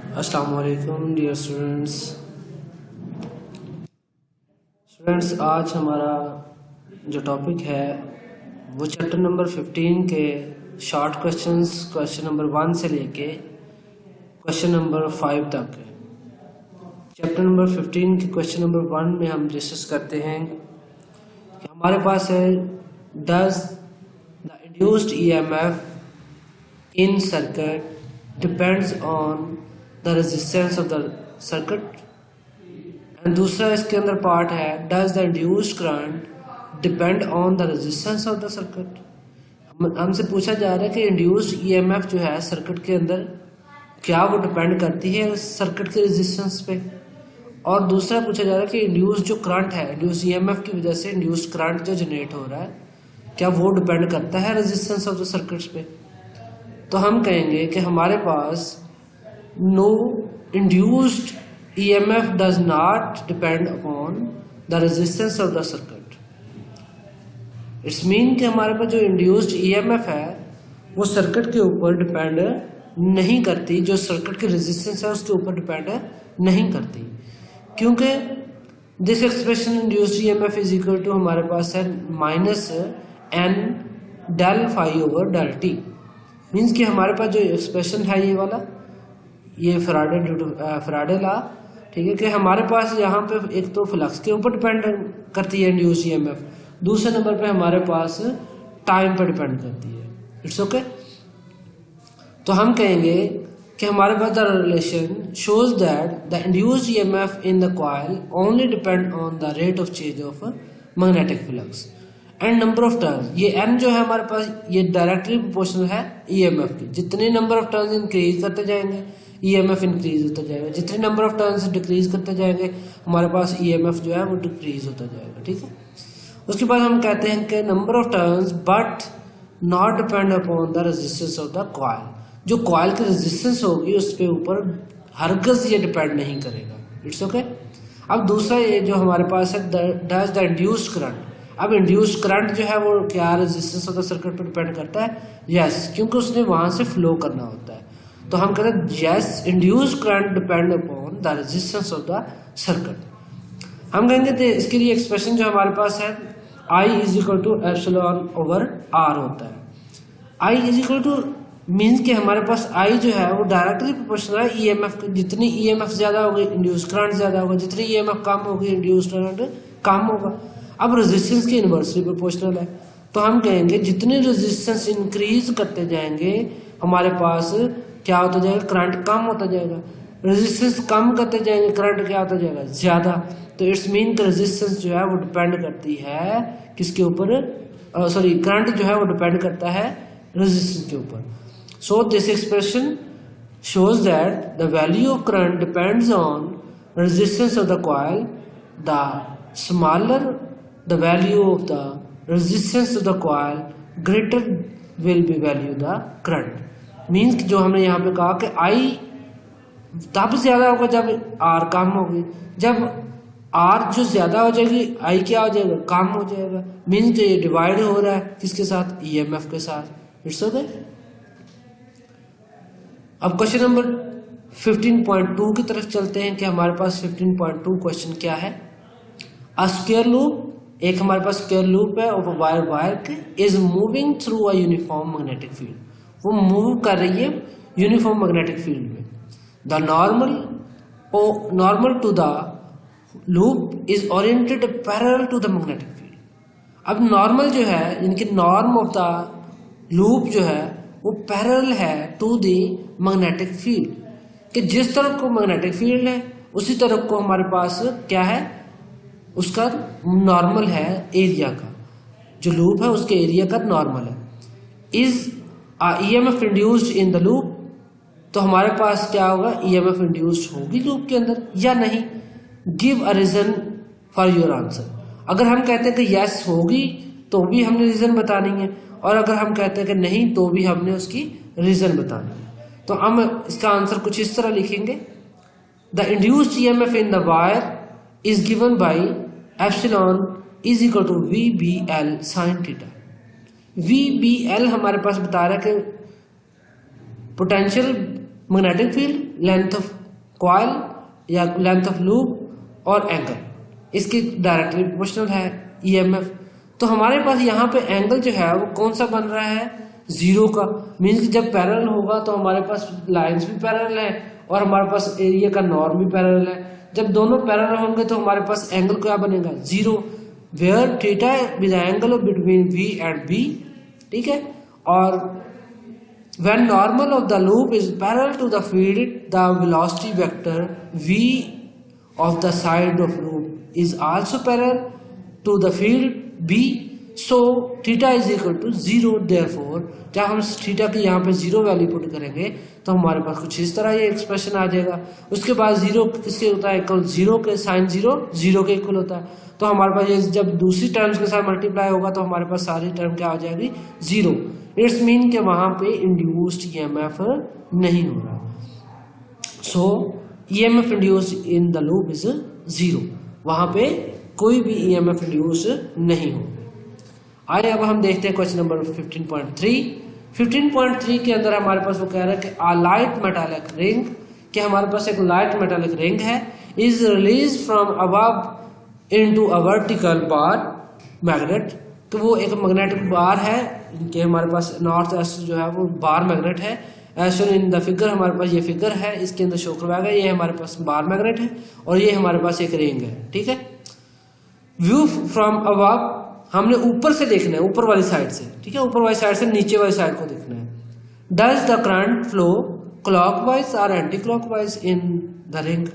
अस्सलाम वालेकुम dear students, आज हमारा जो टॉपिक है वो चैप्टर नंबर 15 के शॉर्ट क्वेश्चंस क्वेश्चन नंबर 1 से लेके क्वेश्चन नंबर 5 तक है। चैप्टर नंबर 15 के क्वेश्चन नंबर 1 में हम डिस्कस करते हैं कि हमारे पास है does the induced EMF in circuit depends on the resistance of the circuit. And दूसरा इसके अंदर पार्ट है does the induced current depend on the resistance of the circuit. हमसे पूछा जा रहा है कि इंड्यूस्ड ईएमएफ जो है सर्किट के अंदर क्या वो डिपेंड करती है सर्किट के रेजिस्टेंस पे। और दूसरा पूछा जा रहा है कि इंड्यूस्ड जो करंट है, इंड्यूस्ड ईएमएफ की वजह से इंड्यूस्ड करंट जो जनरेट हो रहा है क्या वो डिपेंड करता है रेजिस्टेंस ऑफ द सर्किट्स पे। तो हम कहेंगे कि हमारे पास no induced EMF does not depend upon the resistance of the circuit। It's mean कि हमारे पास जो इंड्यूस्ड EMF है वो सर्किट के ऊपर डिपेंड नहीं करती, जो सर्किट की रेजिस्टेंस है उसके ऊपर डिपेंड नहीं करती, क्योंकि this expression induced EMF is equal to हमारे पास है -n del phi over del t। Means कि हमारे पास जो एक्सप्रेशन है ये वाला, ये फैराडे लॉ, ठीक है, कि हमारे पास यहाँ पे एक तो फ्लक्स के ऊपर डिपेंड करती है इंड्यूस्ड ईएमएफ, दूसरे नंबर पे हमारे पास टाइम पर डिपेंड करती है। It's okay. तो हम कहेंगे कि हमारे पास the relation shows that the induced EMF in the coil only depend on the rate of change of magnetic flux and number of turns. ये n जो है हमारे पास ये डायरेक्टली प्रोपोर्शनल है ईएमएफ की। जितने नंबर ऑफ टर्न्स इंक्रीज करते जाएंगे ईएमएफ इंक्रीज होता जाएगा, जितने नंबर ऑफ टर्न्स डिक्रीज करते जाएंगे हमारे पास ईएमएफ जो है वो डिक्रीज होता जाएगा। ठीक है। उसके बाद हम कहते हैं कि number of turns but not depend upon the resistance of the coil. जो कॉइल की रेजिस्टेंस होगी उस पे ऊपर हरगिज़ ये डिपेंड नहीं करेगा। It's okay. अब दूसरा ये जो हमारे पास है डज द इंड्यूस्ड करंट। अब इंड्यूस्ड करंट जो है वो क्या रेजिस्टेंस ऑफ द सर्किट पर डिपेंड करता है? यस, क्योंकि उसने वहां से फ्लो करना होता है। तो हम कहते हैं yes induced current depend upon the resistance of the circuit. हम कहेंगे तो इसके लिए एक्सप्रेशन जो हमारे पास है I is equal to epsilon over R होता है। I is equal to means कि हमारे पास I जो है वो डायरेक्टली प्रोपोर्शनल है ईएमएफ। जितनी ईएमएफ ज्यादा होगी इंड्यूस्ड करंट ज्यादा होगा, जितनी ईएमएफ कम होगी इंड्यूस्ड करंट कम होगा। अब रेजिस्टेंस की इनवर्सली प्रोपोर्शनल है, तो हम कहेंगे जितनी रेजिस्टेंस इंक्रीज करते जाएंगे हमारे पास क्या होता जाएगा? करंट कम होता जाएगा। रेजिस्टेंस कम करते जाएंगे करंट क्या होता जाएगा? ज्यादा। तो इट्स मीन कि रेजिस्टेंस जो है वो डिपेंड करती है किसके ऊपर? सॉरी, करंट जो है वो डिपेंड करता है रेजिस्टेंस के ऊपर। So this expression shows that the value of current depends on resistance of the coil. The smaller the value of the resistance of the coil greater will be value the current। Means कि जो हमने यहाँ पे कहा कि I तब ज्यादा होगा जब R कम होगी। जब R जो ज्यादा हो जाएगी I क्या हो जाएगा? कम हो जाएगा। मीन्स कि ये डिवाइड हो रहा है किसके साथ? EMF के साथ। It's okay. अब क्वेश्चन नंबर 15.2 की तरफ चलते हैं कि हमारे पास 15.2 क्वेश्चन क्या है। अ स्क्वायर लूप, एक हमारे पास स्क्वायर लूप है और wire is moving through a uniform magnetic field. वो मूव कर रही है यूनिफॉर्म मैग्नेटिक फील्ड में। The normal to the loop is oriented parallel to the magnetic field. अब नॉर्मल जो है, इनकी नॉर्म ऑफ द लूप जो है वो पैरेलल है टू द मैग्नेटिक फील्ड, कि जिस तरफ को मैग्नेटिक फील्ड है उसी तरफ को हमारे पास क्या है? उसका नॉर्मल है एरिया का, जो लूप है उसके एरिया का नॉर्मल है। Is EMF induced in the loop, तो हमारे पास क्या होगा? ईएमएफ इंड्यूस्ड होगी लूप के अंदर या नहीं? Give a reason for your answer. अगर हम कहते हैं कि यस होगी तो भी हमने रीजन बतानी है, और अगर हम कहते हैं कि नहीं तो भी हमने उसकी रीजन बतानी है। तो हम इसका आंसर कुछ इस तरह लिखेंगे। The induced EMF in the wire is given by epsilon is equal to VBL sin theta। VBL हमारे पास बता रहा है कि potential magnetic field, length of coil या लेंथ ऑफ लूप और एंगल, इसकी डायरेक्टली प्रोपोर्शनल है ईएमएफ। तो हमारे पास यहाँ पे एंगल जो है वो कौन सा बन रहा है, जीरो का। मीन्स कि जब पैरेलल होगा तो हमारे पास लाइंस भी पैरेलल है और हमारे पास एरिया का नॉर्म भी पैरेलल है। जब दोनों पैरेलल होंगे तो हमारे पास एंगल क्या बनेगा, zero, where theta with angle between V and B, ठीक है। और when normal of the loop is parallel to the field, the velocity vector v of the side of loop is also parallel to the field b, so theta is equal to 0। therefore जब हम theta की यहाँ पे zero value put करेंगे तो हमारे पास कुछ इस तरह ये एक्सप्रेशन आ जाएगा। उसके बाद जीरो किसके होता है, इक्वल जीरो के, साइन जीरो जीरो के इक्वल होता है। तो हमारे पास ये जब दूसरी टर्म्स के साथ मल्टीप्लाई होगा तो हमारे पास सारी टर्म क्या हो जाएगी, जीरो। इट्स मीन के वहां पे इंड्यूस्ड ईएमएफ नहीं हो रहा। So EMF induced in the loop is zero, वहां पे कोई भी ईएमएफ इंड्यूस नहीं हो। आइए अब हम देखते हैं क्वेश्चन नंबर 15.3। 15.3 के अंदर हमारे पास वो कह रहा है कि आ लाइट मेटालिक रिंग, कि हमारे पास एक लाइट मेटालिक रिंग है, is release from above into a vertical bar magnet. तो वो एक मैग्नेटिक बार है कि हमारे पास नॉर्थ ईस्ट जो है वो बार मैग्नेट है। एज इन द फिगर, हमारे पास ये फिगर है, इसके अंदर शो करवाया गया, ये हमारे पास बार मैग्नेट है और ये हमारे पास एक रिंग है, ठीक है। व्यू फ्रॉम अबव, हमने ऊपर से देखना है, ऊपर वाली साइड से, ठीक है, ऊपर वाली साइड से नीचे वाली साइड को देखना है। Does the current flow clockwise और anti clockwise in the ring.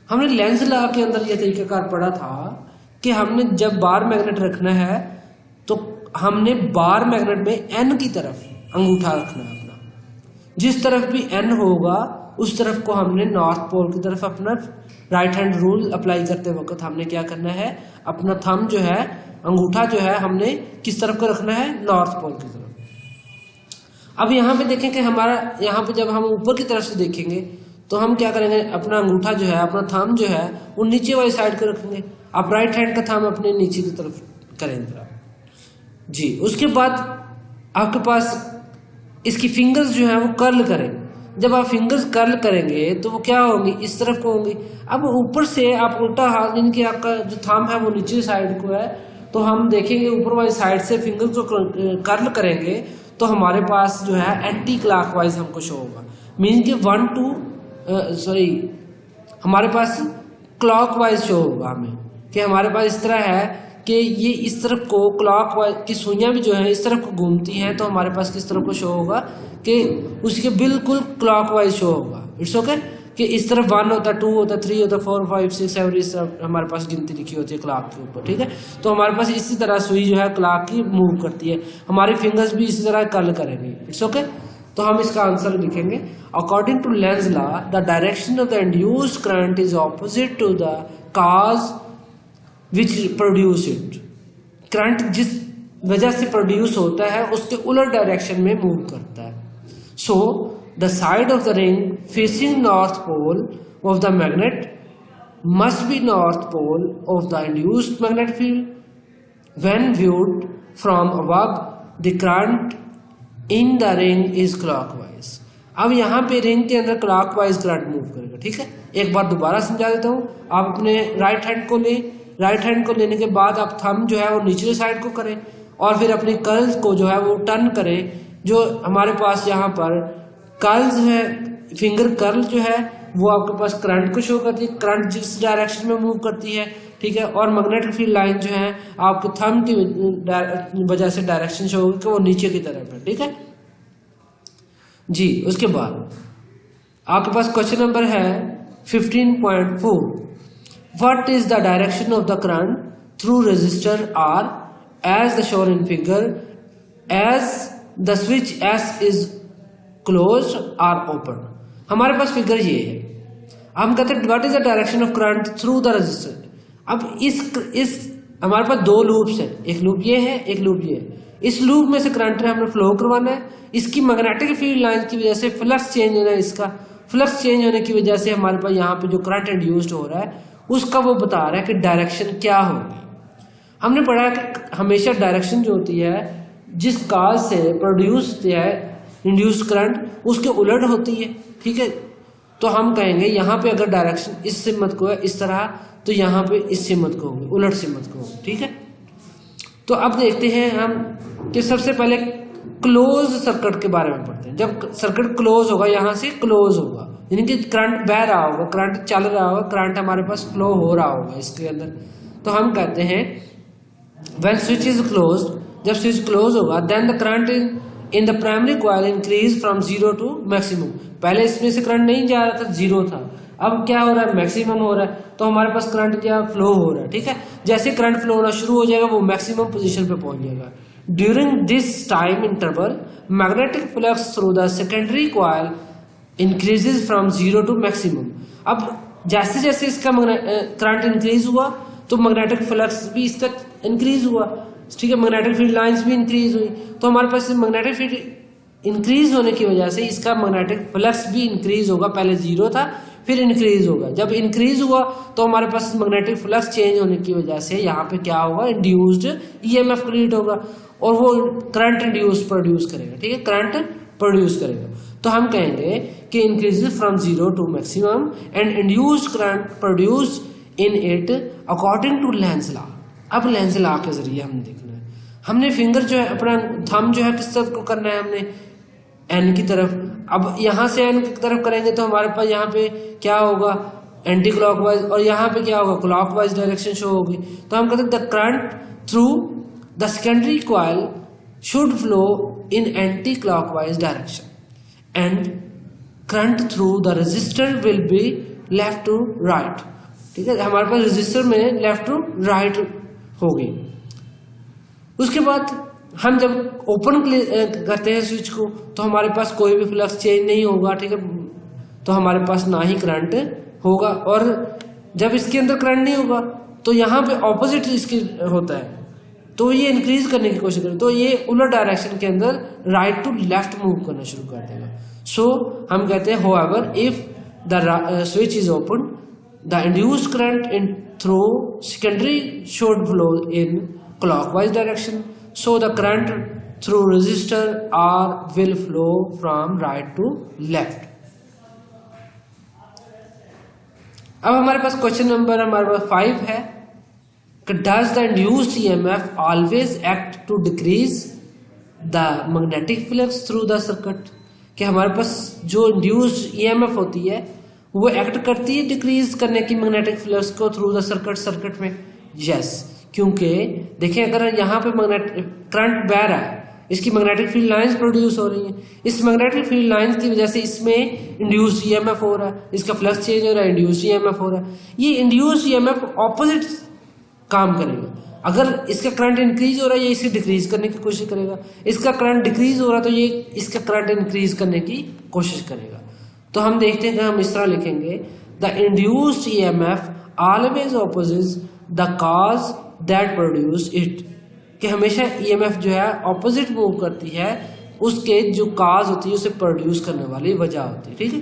हमने लेंस लॉ के अंदर यह तरीकाकार पढ़ा था कि हमने जब बार मैग्नेट रखना है तो हमने बार मैग्नेट में एन की तरफ अंगूठा रखना है अपना, जिस तरफ भी एन होगा उस तरफ को हमने नॉर्थ पोल की तरफ अपना राइट हैंड रूल अप्लाई करते वक्त हमने क्या करना है, अपना थंब जो है, अंगूठा जो है, हमने किस तरफ को रखना है, नॉर्थ पोल की तरफ। अब यहाँ पे देखें कि हमारा यहाँ पे जब हम ऊपर की तरफ से देखेंगे तो हम क्या करेंगे, अपना अंगूठा जो है, अपना थंब जो है वो नीचे वाली साइड को रखेंगे। आप राइट हैंड का थंब अपने नीचे की तरफ करेंगे जी। उसके बाद आपके पास इसकी फिंगर्स जो है वो कर्ल करें। जब आप फिंगर्स कर्ल करेंगे तो वो क्या होंगी, इस तरफ को होंगी। अब ऊपर से आप उल्टा हाथ, इनकी आपका जो थंब है वो नीचे साइड को है, तो हम देखेंगे ऊपर वाली साइड से फिंगर्स को कर्ल करेंगे तो हमारे पास जो है एंटी क्लॉकवाइज हमको शो होगा। मीन कि हमारे पास क्लॉकवाइज शो होगा हमें, कि हमारे पास इस तरह है कि ये इस तरफ को क्लॉकवाइज की सुइयां भी जो है इस तरफ को घूमती हैं, तो हमारे पास किस तरफ को शो होगा कि उसके बिल्कुल क्लॉकवाइज शो होगा। इट्स ओके कि इस तरफ 1 होता है, 2 होता है, 3 होता है, 4 5 6 7 इस तरफ हमारे पास गिनती लिखी होती है क्लॉक के ऊपर, ठीक है। तो हमारे पास इसी तरह सुई जो है क्लॉक की मूव करती है, हमारी फिंगर्स भी इसी तरह कर्ल करेंगे। It's okay. तो हम इसका आंसर लिखेंगे, according to Lenz law the direction of the induced current is opposite to the cause which produce it. Current जिस वजह से प्रोड्यूस होता है उसके उलट डायरेक्शन में मूव करता है। So the side of the ring facing north pole of the magnet must be north pole of the induced magnetic field when viewed from above the current in the ring is clockwise. अब यहाँ पे ring के अंदर clockwise current move करेगा, ठीक है। एक बार दोबारा समझा देता हूँ। आप अपने राइट हैंड को लें, राइट हैंड को लेने के बाद आप थंब जो है वो निचले साइड को करें और फिर अपनी कर्ल्स को जो है वो टर्न करें। जो हमारे पास यहाँ पर कर्ल्स है, फिंगर कर्ल जो है वो आपके पास करंट को शो करती है, करंट जिस डायरेक्शन में मूव करती है, ठीक है। और मैग्नेटिक फील्ड लाइन जो है आपके थंब की वजह से डायरेक्शन शो होगी कि वो नीचे की तरफ है, ठीक है जी। उसके बाद आपके पास क्वेश्चन नंबर है 15.4। What is the direction of the current through resistor R as the shown in figure as the switch S is closed or open? हमारे पास फिगर ये है। हम कहते हैं what is the direction of current through the resistor। अब इस हमारे पास दो लूप्स हैं, एक लूप ये है, एक लूप ये है। इस लूप में से करंट हमने फ्लो करवाना है। इसकी मैग्नेटिक फील्ड लाइन की वजह से फ्लक्स चेंज होना है। इसका फ्लक्स चेंज होने की वजह से हमारे पास यहाँ पे जो करंट इंड्यूस्ड हो रहा है उसका वो बता रहा है कि डायरेक्शन क्या होगी। हमने पढ़ा है कि हमेशा डायरेक्शन जो होती है जिस काज से प्रोड्यूस है इंड्यूस करंट उसके उलट होती है, ठीक है। तो हम कहेंगे यहाँ पे अगर डायरेक्शन इस सिमत को है इस तरह, तो यहाँ पे इस सिमत को होगी, उलट सिमत को होगी। ठीक है, तो अब देखते हैं हम कि सबसे पहले क्लोज सर्किट के बारे में पढ़ते हैं। जब सर्किट क्लोज होगा, यहाँ से क्लोज होगा, यानी कि करंट बह रहा होगा, करंट चल रहा होगा, करंट हमारे पास फ्लो हो रहा होगा इसके अंदर, तो हम कहते हैं व्हेन स्विच इज क्लोज्ड, जब स्विच क्लोज होगा, then the current in the primary coil increase from 0 to maximum. पहले इसमें से करंट नहीं जा रहा था, 0 था, अब क्या हो रहा है, मैक्सिमम हो रहा है, तो हमारे पास करंट क्या फ्लो हो रहा है। ठीक है, जैसे करंट फ्लो होना शुरू हो जाएगा वो मैक्सिमम पोजीशन पे पहुंच जाएगा। During this time interval magnetic flux through the secondary coil increases from 0 to maximum. अब जैसे जैसे इसका करंट इंक्रीज हुआ तो मैग्नेटिक फ्लक्स भी इसका इंक्रीज हुआ। ठीक है, मैग्नेटिक फील्ड लाइंस भी इंक्रीज हुई, तो हमारे पास मैग्नेटिक फील्ड इंक्रीज होने की वजह से इसका मैग्नेटिक फ्लक्स भी इंक्रीज होगा। पहले 0 था, फिर इंक्रीज होगा। जब इंक्रीज हुआ तो हमारे पास मैग्नेटिक फ्लक्स चेंज होने की वजह से यहाँ पे क्या होगा, इंड्यूस्ड ईएमएफ क्रिएट होगा और वो करंट प्रोड्यूस करेगा। ठीक है, करंट प्रोड्यूस करेगा। तो हम कहेंगे कि increases from 0 to maximum and induced current produced in it according to Lenz law. अब लेंज लॉ के जरिए हम देखना है, हमने फिंगर जो है, अपना थंब जो है किस तरफ को करना है, हमने एन की तरफ। अब यहाँ से एन की तरफ करेंगे तो हमारे पास यहाँ पे क्या होगा, एंटी क्लॉकवाइज, और यहाँ पे क्या होगा, क्लॉकवाइज डायरेक्शन शो होगी। तो हम कहते हैं the current through the secondary coil should flow in anti clockwise direction and current through the resistor will be left to right. ठीक है, हमारे पास रेजिस्टर में लेफ्ट टू राइट होगी। उसके बाद हम जब ओपन करते हैं स्विच को तो हमारे पास कोई भी फ्लक्स चेंज नहीं होगा। ठीक है, तो हमारे पास ना ही करंट होगा, और जब इसके अंदर करंट नहीं होगा तो यहाँ पे ऑपोजिट इसके होता है, तो ये इंक्रीज करने की कोशिश करें तो ये उलट डायरेक्शन के अंदर राइट टू लेफ्ट मूव करना शुरू कर देगा। सो हम कहते हैं however if the switch is open the induced current in through secondary should flow in clockwise direction, so the current through resistor R will flow from right to left। अब हमारे पास question number हमारे पास 5 है कि does the induced EMF always act to decrease the magnetic flux through the circuit? कि हमारे पास जो induced EMF होती है वो एक्ट करती है डिक्रीज करने की मैग्नेटिक फ्लक्स को थ्रू द सर्किट में। यस, क्योंकि देखिए अगर यहाँ पे करंट बह रहा है, इसकी मैग्नेटिक फील्ड लाइंस प्रोड्यूस हो रही हैं, इस मैग्नेटिक फील्ड लाइंस की वजह से इसमें इंड्यूस्ड ईएमएफ हो रहा है, इसका फ्लक्स चेंज हो रहा है, इंड्यूस्ड ईएमएफ हो रहा है। ये इंड्यूस्ड ईएमएफ ऑपोजिट काम करेगा। अगर इसका करंट इंक्रीज हो रहा है ये इसे डिक्रीज करने की कोशिश करेगा, इसका करंट डिक्रीज हो रहा है तो ये इसका करंट इंक्रीज करने की कोशिश करेगा। तो हम देखते हैं कि हम इस तरह लिखेंगे the induced EMF always opposites the cause that produce it, कि हमेशा ईएमएफ जो है ऑपोजिट मूव करती है उसके जो काज होती है उसे प्रोड्यूस करने वाली वजह होती है। ठीक है,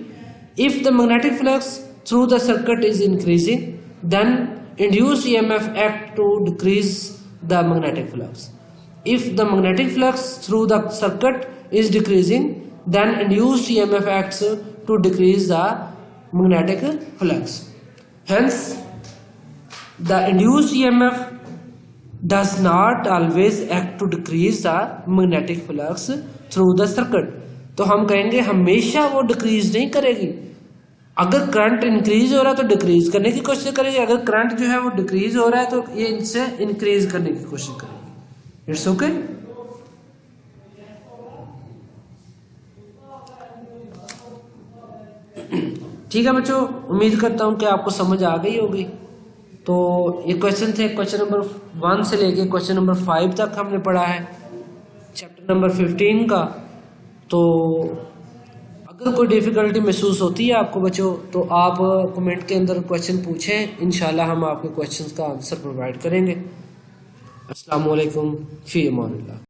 if the magnetic flux through the circuit is increasing then induced EMF act to decrease the magnetic flux. If the magnetic flux through the circuit is decreasing, then induced EMF acts to decrease the magnetic flux. Hence, the induced EMF does not always act to decrease the magnetic flux through the circuit. तो हम कहेंगे हमेशा वो decrease नहीं करेगी। अगर current increase हो रहा है तो डिक्रीज करने की कोशिश करेगी, अगर करंट जो है वो डिक्रीज हो रहा है तो ये इनसे इंक्रीज करने की कोशिश करेगी। It's okay. ठीक है बच्चों, उम्मीद करता हूं कि आपको समझ आ गई होगी। तो ये क्वेश्चन थे, क्वेश्चन नंबर 1 से लेके क्वेश्चन नंबर 5 तक हमने पढ़ा है चैप्टर नंबर 15 का। तो अगर कोई डिफिकल्टी महसूस होती है आपको बच्चों तो आप कमेंट के अंदर क्वेश्चन पूछें, इंशाल्लाह हम आपके क्वेश्चंस का आंसर प्रोवाइड करेंगे। अस्सलाम वालेकुम, फी अमानिल्लाह।